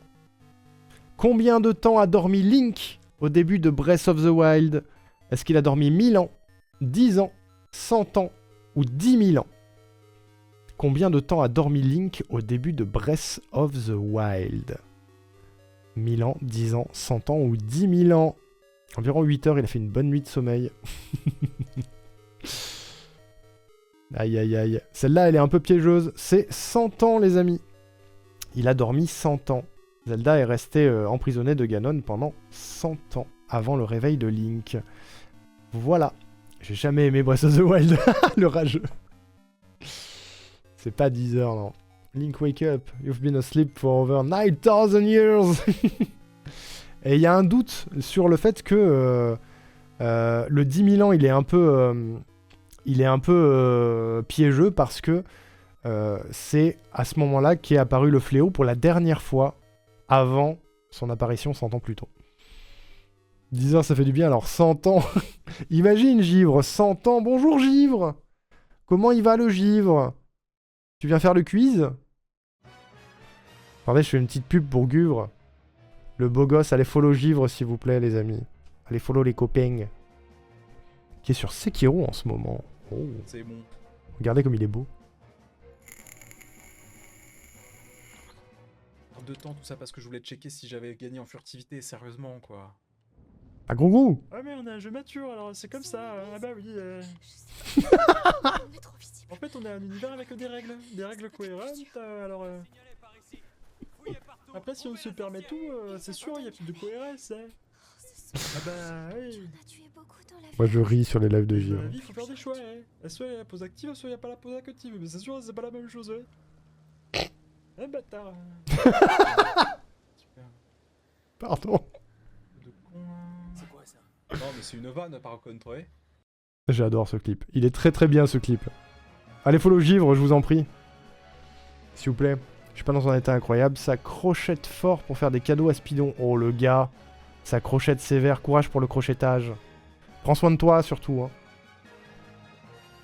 Combien de temps a dormi Link au début de Breath of the Wild? Est-ce qu'il a dormi 1000 ans, 10 ans, 100 ans ou 10 000 ans? Combien de temps a dormi Link au début de Breath of the Wild? 1000 ans, 10 ans, 100 ans ou 10 000 ans? Environ 8 heures, il a fait une bonne nuit de sommeil. Aïe, aïe, aïe. Celle-là, elle est un peu piégeuse. C'est 100 ans, les amis. Il a dormi 100 ans. Zelda est resté emprisonné de Ganon pendant 100 ans, avant le réveil de Link. Voilà. J'ai jamais aimé Breath of the Wild, le rageux. C'est pas 10 heures, non. Link, wake up. You've been asleep for over 9000 years. Et il y a un doute sur le fait que le 10 000 ans, il est un peu piégeux parce que c'est à ce moment-là qu'est apparu le fléau pour la dernière fois avant son apparition 100 ans plus tôt. 10 heures, ça fait du bien, alors 100 ans. Imagine, Givre, 100 ans. Bonjour, Givre. Comment il va, le Givre? Tu viens faire le quiz? Attendez, je fais une petite pub pour Givre. Le beau gosse, allez follow Givre, s'il vous plaît, les amis. Allez follow les copains. Qui est sur Sekiro en ce moment. Oh. C'est bon. Regardez comme il est beau. En 2 temps, tout ça parce que je voulais checker si j'avais gagné en furtivité, sérieusement, quoi. Ah, gros gros. Ah mais on a un jeu mature, alors c'est comme ça. Ah bah oui. En fait, on a un univers avec des règles cohérentes. Alors, après, si on se permet tout, c'est sûr, il y a plus de cohérence. Hein. Ah bah oui. Moi, je ris sur les lives de Dans Givre. la vie, il faut faire des choix. Hein. Soit il y a la pause active, soit il n'y a pas la pause active. Mais c'est sûr, c'est pas la même chose. Hein. Un bâtard. Super. Pardon. C'est quoi ça? Non, mais c'est une vanne par contre, ouais. J'adore ce clip. Il est très très bien ce clip. Allez follow Givre, je vous en prie. S'il vous plaît. Je suis pas dans un état incroyable. Ça crochette fort pour faire des cadeaux à Spidon. Oh le gars. Ça crochette sévère. Courage pour le crochettage. Prends soin de toi surtout. Hein.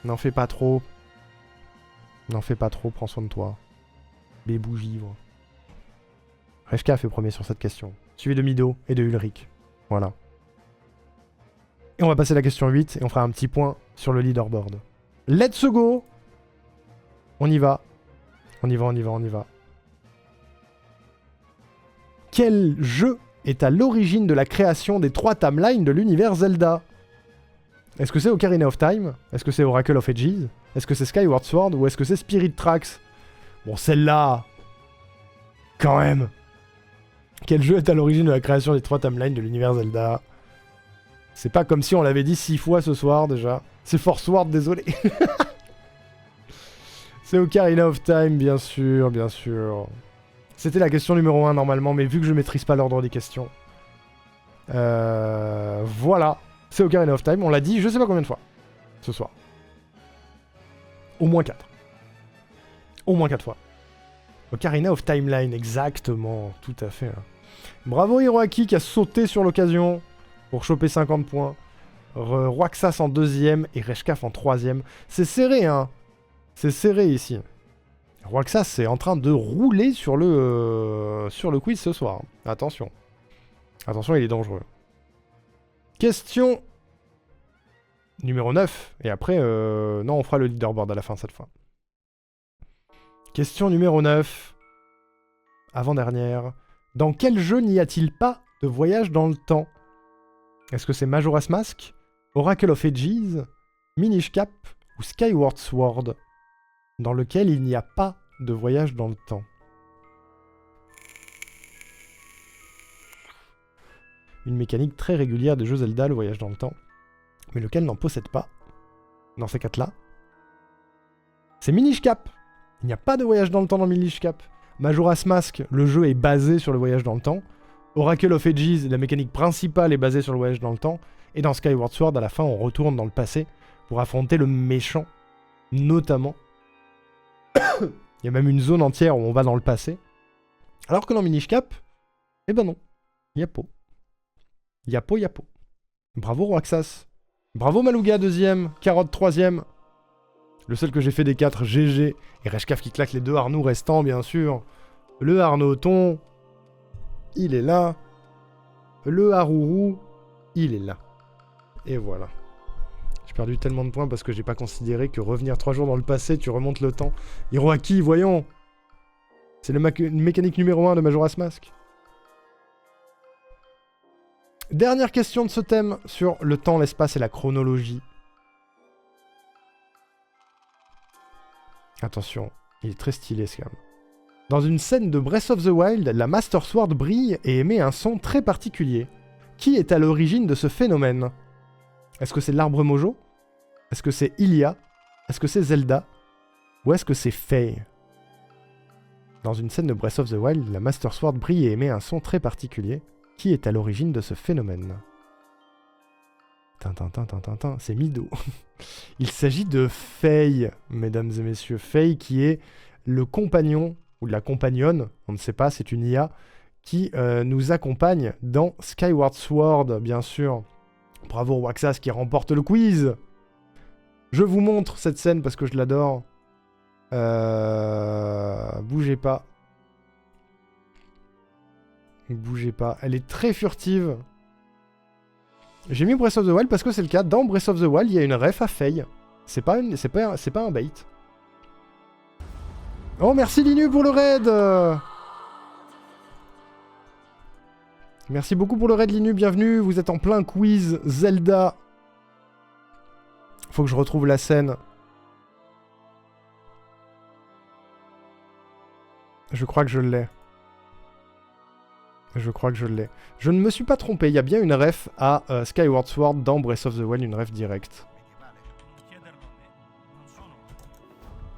N'en fais pas trop. N'en fais pas trop, prends soin de toi. Bébou Givre. Reshka fait premier sur cette question. Suivi de Mido et de Ulrich. Voilà. Et on va passer à la question 8 et on fera un petit point sur le leaderboard. Let's go! On y va. On y va, on y va, on y va. Quel jeu est à l'origine de la création des 3 timelines de l'univers Zelda? Est-ce que c'est Ocarina of Time? Est-ce que c'est Oracle of Ages? Est-ce que c'est Skyward Sword? Ou est-ce que c'est Spirit Tracks? Bon, celle-là... Quand même. Quel jeu est à l'origine de la création des 3 timelines de l'univers Zelda? C'est pas comme si on l'avait dit 6 fois ce soir, déjà. C'est Force Word, désolé. C'est Ocarina of Time, bien sûr, bien sûr. C'était la question numéro 1, normalement, mais vu que je maîtrise pas l'ordre des questions... Voilà. C'est Ocarina of Time, on l'a dit je sais pas combien de fois. Ce soir. Au moins 4. Au moins 4 fois. Ocarina of Timeline, exactement. Tout à fait. Hein. Bravo Hiroaki qui a sauté sur l'occasion pour choper 50 points. Roaxas en 2ème et Reshkaf en 3ème. C'est serré, hein. C'est serré ici. Roaxas c'est en train de rouler sur le quiz ce soir. Attention. Attention, il est dangereux. Question numéro 9. Et après, non, on fera le leaderboard à la fin cette fois. Question numéro 9. Avant-dernière. Dans quel jeu n'y a-t-il pas de voyage dans le temps? Est-ce que c'est Majora's Mask, Oracle of Ages, Minish Cap ou Skyward Sword, dans lequel il n'y a pas de voyage dans le temps? Une mécanique très régulière des jeux Zelda, le voyage dans le temps, mais lequel n'en possède pas, dans ces 4-là. C'est Minish Cap. Il n'y a pas de voyage dans le temps dans Minish Cap. Majora's Mask, le jeu est basé sur le voyage dans le temps. Oracle of Ages, la mécanique principale est basée sur le voyage dans le temps. Et dans Skyward Sword, à la fin, on retourne dans le passé pour affronter le méchant, notamment. Il y a même une zone entière où on va dans le passé. Alors que dans Minish Cap, eh ben non, Yapo. Yapo, Yapo. Bravo Roaxas. Bravo Malouga 2ème, Carotte 3ème. Le seul que j'ai fait des 4, GG. Et Reshkaf qui claque les 2 Arnaud restants, bien sûr. Le Arnauton, il est là. Le Harourou, il est là. Et voilà. J'ai perdu tellement de points parce que j'ai pas considéré que revenir 3 jours dans le passé, tu remontes le temps. Hiroaki, voyons. C'est le mécanique numéro 1 de Majora's Mask. Dernière question de ce thème sur le temps, l'espace et la chronologie. Attention, il est très stylé ce gamme. Dans une scène de Breath of the Wild, la Master Sword brille et émet un son très particulier. Qui est à l'origine de ce phénomène? Est-ce que c'est l'arbre Mojo? Est-ce que c'est Ilia? Est-ce que c'est Zelda? Ou est-ce que c'est Faye? Dans une scène de Breath of the Wild, la Master Sword brille et émet un son très particulier. Qui est à l'origine de ce phénomène? Tintin, c'est Mido. Il s'agit de Faye, mesdames et messieurs. Faye qui est le compagnon, ou la compagnonne, on ne sait pas, c'est une IA, qui nous accompagne dans Skyward Sword, bien sûr. Bravo Waxas qui remporte le quiz. Je vous montre cette scène parce que je l'adore. Bougez pas. Bougez pas. Elle est très furtive. J'ai mis Breath of the Wild parce que c'est le cas. Dans Breath of the Wild, il y a une ref à Faye. C'est pas un bait. Oh, merci Linu pour le raid. Merci beaucoup pour le raid Linu, bienvenue. Vous êtes en plein quiz Zelda. Faut que je retrouve la scène. Je crois que je l'ai. Je ne me suis pas trompé, il y a bien une ref à Skyward Sword dans Breath of the Wild, une ref directe.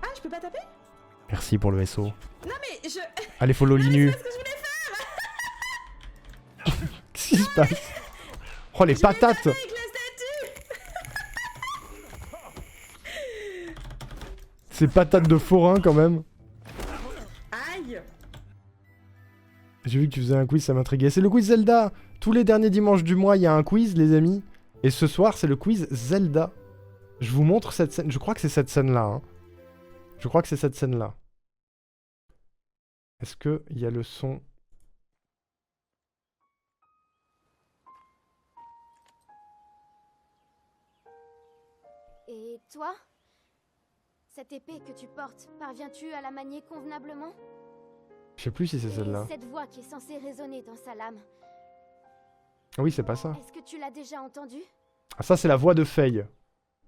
Ah, je peux pas taper? Merci pour le SO. Non mais je... Allez, follow Linu. C'est ce que je voulais faire. Qu'est-ce qui se passe? Oh, les patates! Avec la statue. Ces patates de forain, quand même. Aïe. J'ai vu que tu faisais un quiz, ça m'intriguait. C'est le quiz Zelda. Tous les derniers dimanches du mois, il y a un quiz, les amis. Et ce soir, c'est le quiz Zelda. Je vous montre cette scène. Je crois que c'est cette scène-là. Hein. Je crois que c'est cette scène-là. Est-ce qu'il y a le son? Et toi? Cette épée que tu portes, parviens-tu à la manier convenablement? Je sais plus si c'est celle-là. Cette voix qui est censée résonner dans sa lame, Ah oui, c'est pas ça. est-ce que tu l'as déjà entendue? Ah, ça, c'est la voix de Faye.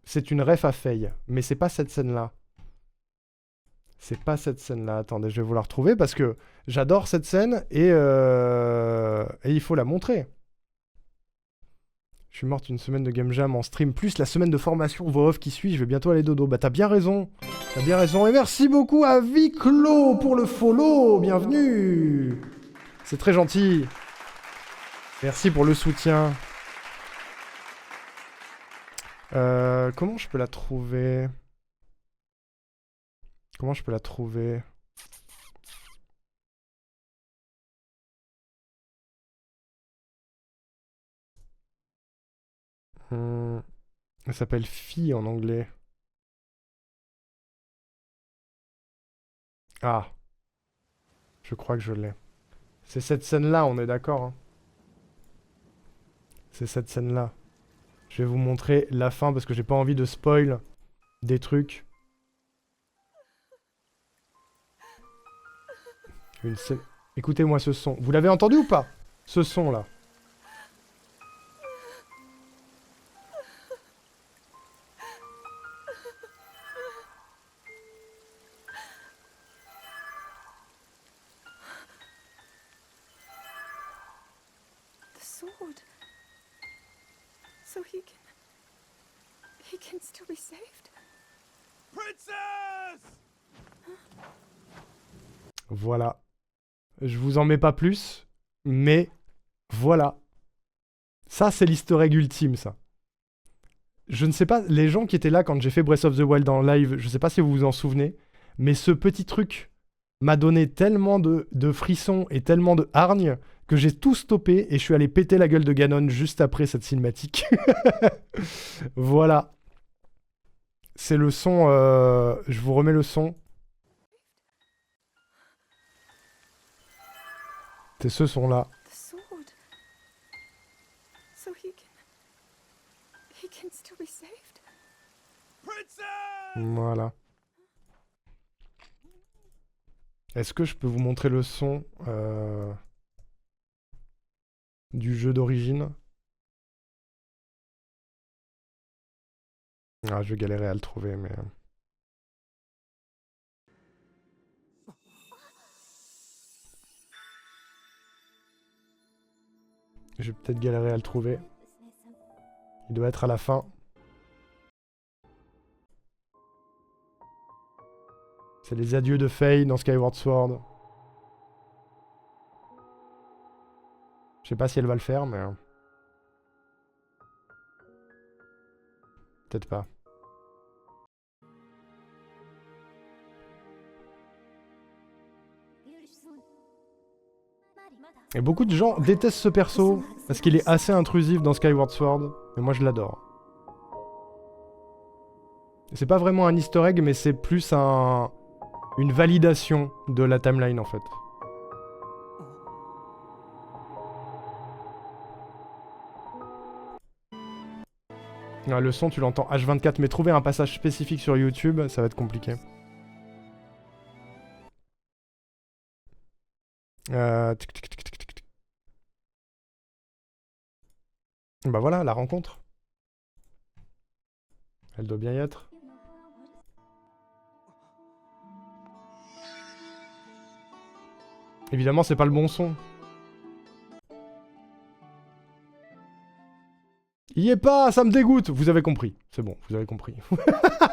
C'est une ref à Faye. Mais c'est pas cette scène-là. C'est pas cette scène-là. Attendez, je vais vous la retrouver parce que j'adore cette scène et il faut la montrer. Je suis morte une semaine de Game Jam en stream, plus la semaine de formation voix off qui suit, je vais bientôt aller dodo. Bah t'as bien raison. T'as bien raison. Et merci beaucoup à Viclo pour le follow. Bienvenue. C'est très gentil. Merci pour le soutien. Comment je peux la trouver? Comment je peux la trouver? Elle s'appelle Fille en anglais. Ah. Je crois que je l'ai. C'est cette scène-là, on est d'accord. Hein. C'est cette scène-là. Je vais vous montrer la fin parce que j'ai pas envie de spoil des trucs. Écoutez-moi ce son. Vous l'avez entendu ou pas? Ce son-là. The sword. So he can still be saved. Princess! Voilà. Je vous en mets pas plus, mais voilà. Ça, c'est l'easter egg ultime, ça. Je ne sais pas, les gens qui étaient là quand j'ai fait Breath of the Wild en live, je sais pas si vous vous en souvenez, mais ce petit truc m'a donné tellement de frissons et tellement de hargne que j'ai tout stoppé et je suis allé péter la gueule de Ganon juste après cette cinématique. Voilà. C'est le son... Je vous remets le son. C'est ce son-là. The sword. So he can still be saved. Princess! Voilà. Est-ce que je peux vous montrer le son du jeu d'origine? Ah, je vais galérer à le trouver, mais... Je vais peut-être galérer à le trouver. Il doit être à la fin. C'est les adieux de Faye dans Skyward Sword. Je sais pas si elle va le faire, mais... Peut-être pas. Et beaucoup de gens détestent ce perso parce qu'il est assez intrusif dans Skyward Sword. Mais moi je l'adore. C'est pas vraiment un easter egg, mais c'est plus une validation de la timeline en fait. Ah, le son tu l'entends H24, mais trouver un passage spécifique sur YouTube, ça va être compliqué. Tic, tic, tic, tic, tic. Bah voilà, la rencontre. Elle doit bien y être. Évidemment, c'est pas le bon son. Il y est pas, ça me dégoûte. Vous avez compris. C'est bon, vous avez compris.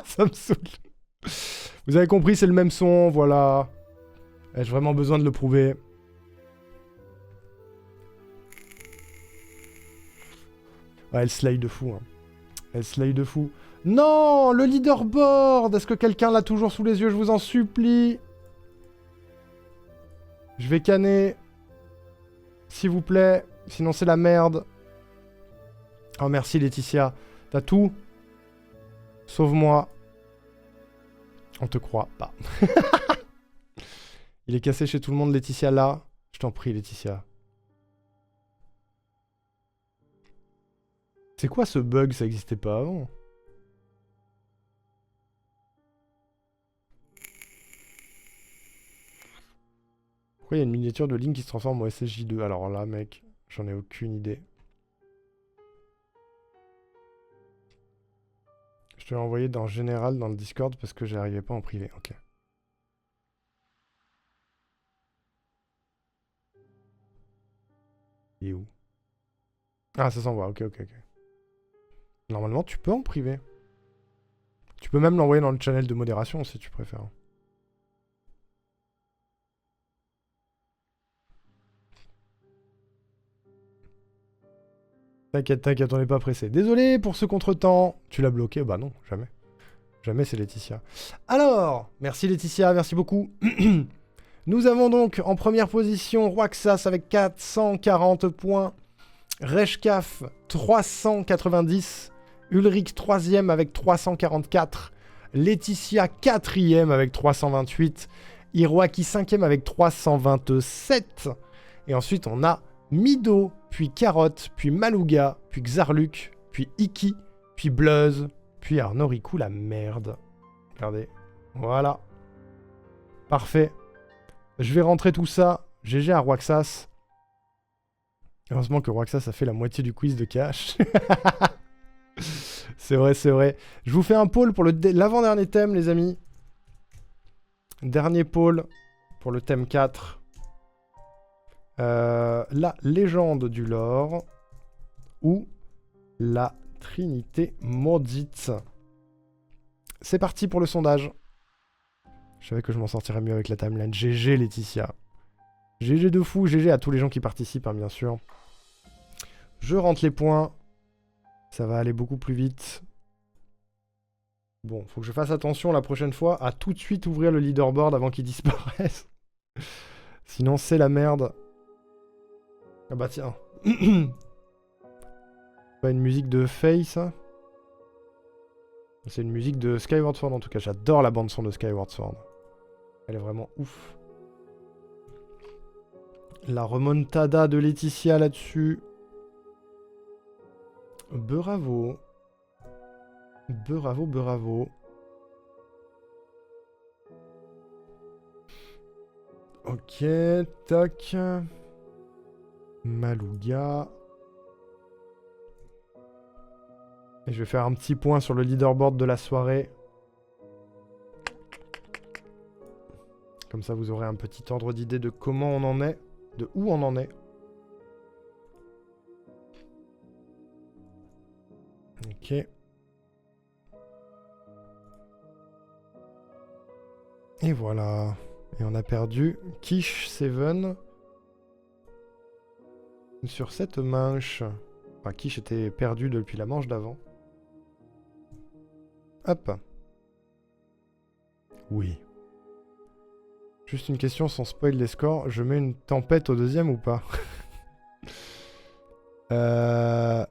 Ça me saoule. Vous avez compris, c'est le même son, voilà. Ai-je vraiment besoin de le prouver? Ouais, elle slay de fou. Hein. Elle slay de fou. Non, le leaderboard. Est-ce que quelqu'un l'a toujours sous les yeux? Je vous en supplie. Je vais canner. S'il vous plaît. Sinon, c'est la merde. Oh, merci, Laetitia. T'as tout? Sauve-moi. On te croit pas. Il est cassé chez tout le monde, Laetitia, là. Je t'en prie, Laetitia. C'est quoi ce bug? Ça existait pas avant. Pourquoi il y a une miniature de Link qui se transforme en SSJ2? Alors là, mec, j'en ai aucune idée. Je te l'ai envoyé dans Général dans le Discord parce que j'arrivais pas en privé. Ok. Il est où? Ah, ça s'envoie. Ok, ok, ok. Normalement, tu peux en privé. Tu peux même l'envoyer dans le channel de modération si tu préfères. T'inquiète, t'inquiète, on n'est pas pressé. Désolé pour ce contretemps. Tu l'as bloqué? Bah non, jamais. Jamais, c'est Laetitia. Alors, merci Laetitia, merci beaucoup. Nous avons donc en première position Roaxas avec 440 points. Reshkaf 390. Ulrich 3ème avec 344. Laetitia 4ème avec 328. Hiroaki 5ème avec 327. Et ensuite on a Mido, puis Carotte, puis Malouga, puis Xarluk, puis Iki, puis Bluzz, puis Arnoriku la merde. Regardez. Voilà. Parfait. Je vais rentrer tout ça. GG à Roaxas. Heureusement que Roaxas a fait la moitié du quiz de cash. C'est vrai, c'est vrai. Je vous fais un poll pour l'avant-dernier thème, les amis. Dernier poll pour le thème 4. La légende du lore ou la Trinité maudite. C'est parti pour le sondage. Je savais que je m'en sortirais mieux avec la timeline. GG Laetitia. GG de fou, GG à tous les gens qui participent, hein, bien sûr. Je rentre les points. Ça va aller beaucoup plus vite. Bon, faut que je fasse attention la prochaine fois à tout de suite ouvrir le leaderboard avant qu'il disparaisse. Sinon, c'est la merde. Ah bah tiens. Pas une musique de Faye, ça? C'est une musique de Skyward Sword en tout cas. J'adore la bande son de Skyward Sword. Elle est vraiment ouf. La remontada de Laetitia là-dessus. Bravo. Bravo, bravo. Ok, tac. Malouga. Et je vais faire un petit point sur le leaderboard de la soirée. Comme ça, vous aurez un petit ordre d'idée de comment on en est, de où on en est. Ok. Et voilà. Et on a perdu Kish 7. sur cette manche. Enfin, Quiche était perdu depuis la manche d'avant. Hop. Oui. Juste une question sans spoil les scores. Je mets une tempête au deuxième ou pas? Ah,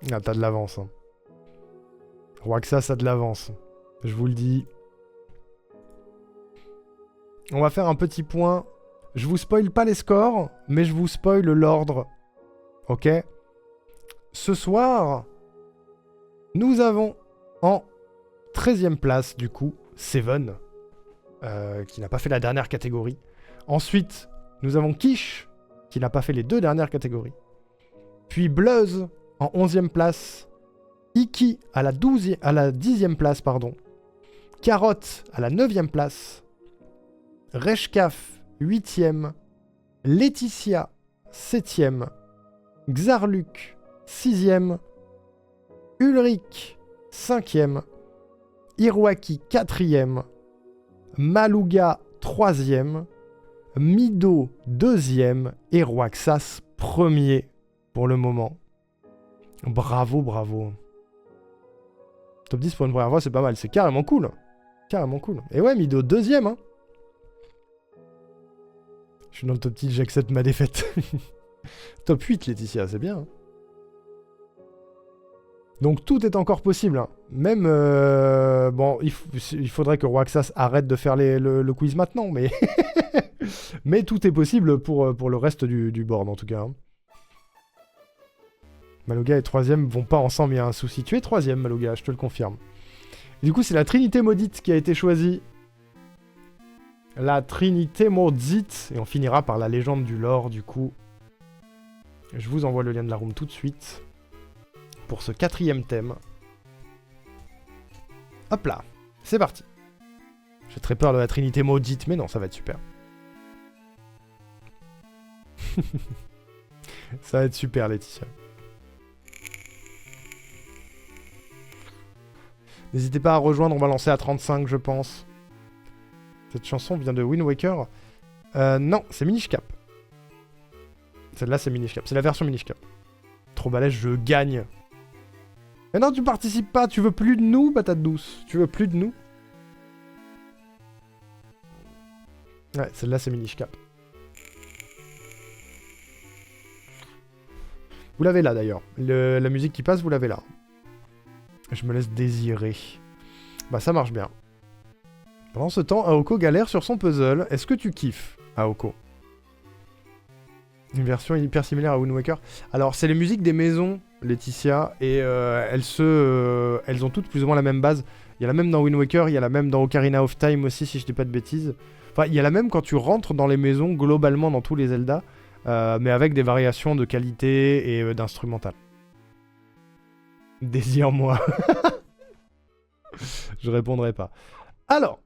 t'as de l'avance. Hein. Roaxas a de l'avance. Je vous le dis. On va faire un petit point. Je vous spoil pas les scores, mais je vous spoil l'ordre. Ok? Ce soir, nous avons en 13e place, du coup, Seven, qui n'a pas fait la dernière catégorie. Ensuite, nous avons Quiche, qui n'a pas fait les 2 dernières catégories. Puis Bluzz, en 11e place. Iki, à la 10e place, pardon. Carotte, à la 9e place. Reshkaf, 8e. Laetitia, 7e. Xarluc, 6e. Ulrich, 5e. Hiroaki, 4e. Malouga, 3e. Mido, 2e. Et Roaxas, 1er pour le moment. Bravo, bravo. Top 10 pour une première fois, c'est pas mal. C'est carrément cool. Carrément cool. Et ouais, Mido, 2e. Hein. Je suis dans le top 10, j'accepte ma défaite. Top 8, Laetitia, c'est bien. Hein. Donc tout est encore possible. Hein. Même... bon, il faudrait que Roaxas arrête de faire le quiz maintenant, mais... mais tout est possible pour le reste du board, en tout cas. Hein. Malouga et 3ème vont pas ensemble, il y a un souci. Tu es 3ème, Malouga, je te le confirme. Et du coup, c'est la Trinité Maudite qui a été choisie. La Trinité Maudite. Et on finira par la légende du lore, du coup. Je vous envoie le lien de la room tout de suite. Pour ce 4e thème. Hop là, c'est parti. J'ai très peur de la Trinité Maudite, mais non, ça va être super. Ça va être super, Laetitia. N'hésitez pas à rejoindre, on va lancer à 35, je pense. Cette chanson vient de Wind Waker. Non, c'est Minish Cap. Celle-là, c'est Minish Cap. C'est la version Minish Cap. Trop balèze, je gagne. Mais non, tu participes pas. Tu veux plus de nous, patate douce. Tu veux plus de nous. Ouais, celle-là, c'est Minish Cap. Vous l'avez là, d'ailleurs. La musique qui passe, vous l'avez là. Je me laisse désirer. Bah, ça marche bien. Pendant ce temps, Aoko galère sur son puzzle. Est-ce que tu kiffes, Aoko? Une version hyper similaire à Wind Waker. Alors, c'est les musiques des maisons, Laetitia, et elles ont toutes plus ou moins la même base. Il y a la même dans Wind Waker, il y a la même dans Ocarina of Time aussi, si je dis pas de bêtises. Enfin, il y a la même quand tu rentres dans les maisons, globalement dans tous les Zelda, mais avec des variations de qualité et d'instrumental. Désire-moi. Je répondrai pas. Alors,